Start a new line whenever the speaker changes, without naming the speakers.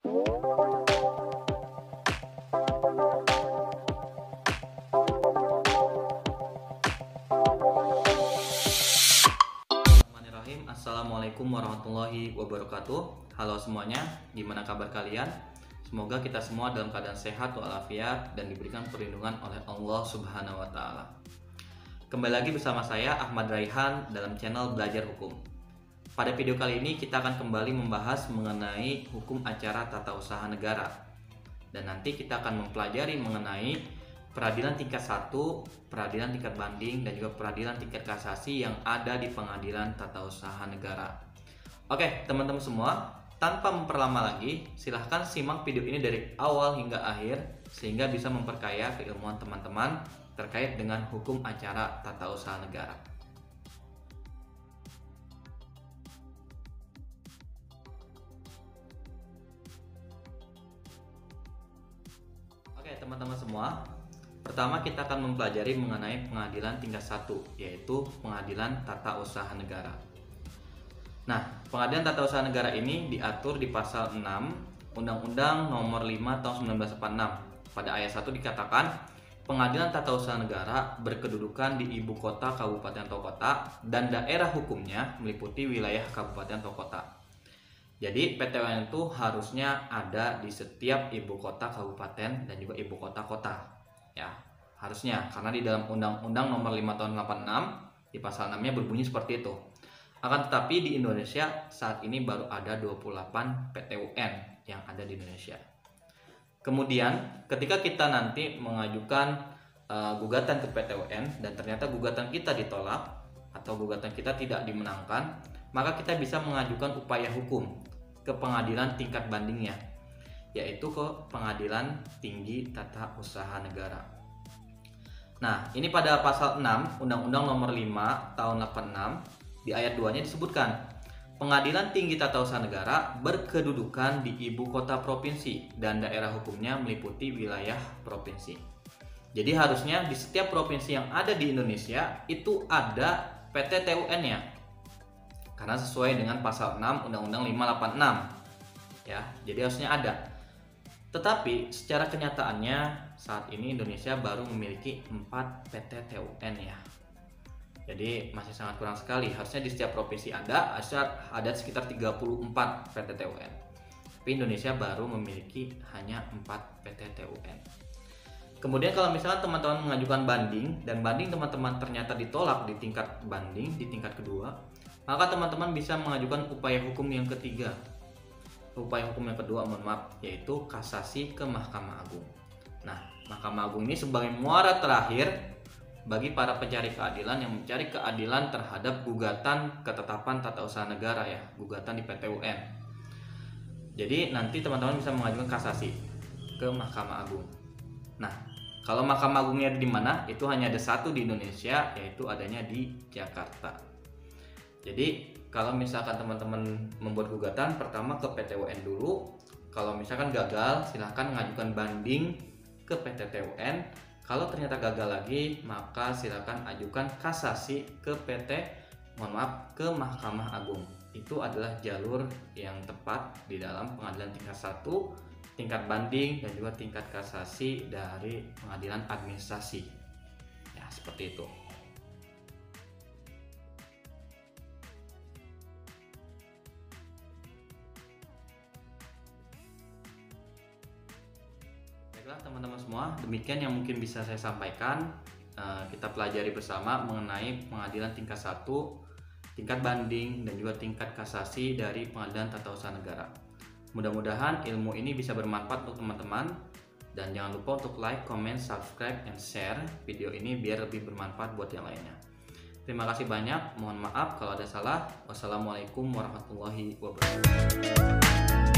Bismillahirrahmanirrahim. Assalamualaikum warahmatullahi wabarakatuh. Halo semuanya, gimana kabar kalian? Semoga kita semua dalam keadaan sehat walafiat dan diberikan perlindungan oleh Allah Subhanahu wa Ta'ala. Kembali lagi bersama saya Ahmad Raihan dalam channel Belajar Hukum. Pada video kali ini kita akan kembali membahas mengenai hukum acara tata usaha negara. Dan nanti kita akan mempelajari mengenai peradilan tingkat 1, peradilan tingkat banding, dan juga peradilan tingkat kasasi yang ada di pengadilan tata usaha negara. Oke, teman-teman semua, tanpa memperlama lagi, silahkan simak video ini dari awal hingga akhir sehingga bisa memperkaya keilmuan teman-teman terkait dengan hukum acara tata usaha negara. Oke, teman-teman semua, pertama kita akan mempelajari mengenai pengadilan tingkat 1, yaitu pengadilan tata usaha negara. Nah, pengadilan tata usaha negara ini diatur di pasal 6 Undang-Undang Nomor 5 Tahun 1946. Pada ayat 1 dikatakan, pengadilan tata usaha negara berkedudukan di ibu kota, kabupaten atau kota, dan daerah hukumnya meliputi wilayah kabupaten atau kota. Jadi PTUN itu harusnya ada di setiap ibu kota kabupaten dan juga ibu kota-kota. Ya, harusnya, karena di dalam Undang-Undang Nomor 5 Tahun 86 di pasal 6-nya berbunyi seperti itu. Akan tetapi di Indonesia saat ini baru ada 28 PTUN yang ada di Indonesia. Kemudian ketika kita nanti mengajukan gugatan ke PTUN dan ternyata gugatan kita ditolak atau gugatan kita tidak dimenangkan, maka kita bisa mengajukan upaya hukum ke pengadilan tingkat bandingnya, yaitu ke Pengadilan Tinggi Tata Usaha Negara. Nah, ini pada pasal 6 Undang-Undang Nomor 5 Tahun 86 di ayat 2-nya disebutkan, Pengadilan Tinggi Tata Usaha Negara berkedudukan di ibu kota provinsi dan daerah hukumnya meliputi wilayah provinsi. Jadi harusnya di setiap provinsi yang ada di Indonesia itu ada PTTUN-nya. Karena sesuai dengan pasal 6 Undang-Undang 586. Ya, jadi harusnya ada. Tetapi secara kenyataannya saat ini Indonesia baru memiliki 4 PTTUN ya. Jadi masih sangat kurang sekali. Harusnya di setiap provinsi ada sekitar 34 PTTUN. Tapi Indonesia baru memiliki hanya 4 PTTUN. Kemudian kalau misalnya teman-teman mengajukan banding dan banding teman-teman ternyata ditolak di tingkat banding, di tingkat kedua, maka teman-teman bisa mengajukan upaya hukum yang ketiga. Upaya hukum yang kedua, yaitu kasasi ke Mahkamah Agung. Nah, Mahkamah Agung ini sebagai muara terakhir bagi para pencari keadilan yang mencari keadilan terhadap gugatan ketetapan tata usaha negara ya, gugatan di PTUN. Jadi nanti teman-teman bisa mengajukan kasasi ke Mahkamah Agung. Nah, kalau Mahkamah Agungnya di mana? Itu hanya ada satu di Indonesia, yaitu adanya di Jakarta. Jadi kalau misalkan teman-teman membuat gugatan, pertama ke PTUN dulu. Kalau misalkan gagal, silahkan mengajukan banding ke PTTUN. Kalau ternyata gagal lagi, maka silahkan ajukan kasasi ke ke Mahkamah Agung. Itu adalah jalur yang tepat di dalam pengadilan tingkat 1, tingkat banding, dan juga tingkat kasasi dari pengadilan administrasi. Ya, seperti itu. Baiklah teman-teman semua, demikian yang mungkin bisa saya sampaikan. Kita pelajari bersama mengenai pengadilan tingkat 1, tingkat banding, dan juga tingkat kasasi dari pengadilan tata usaha negara. Mudah-mudahan ilmu ini bisa bermanfaat untuk teman-teman. Dan jangan lupa untuk like, comment, subscribe, and share video ini biar lebih bermanfaat buat yang lainnya. Terima kasih banyak, mohon maaf kalau ada salah. Wassalamualaikum warahmatullahi wabarakatuh.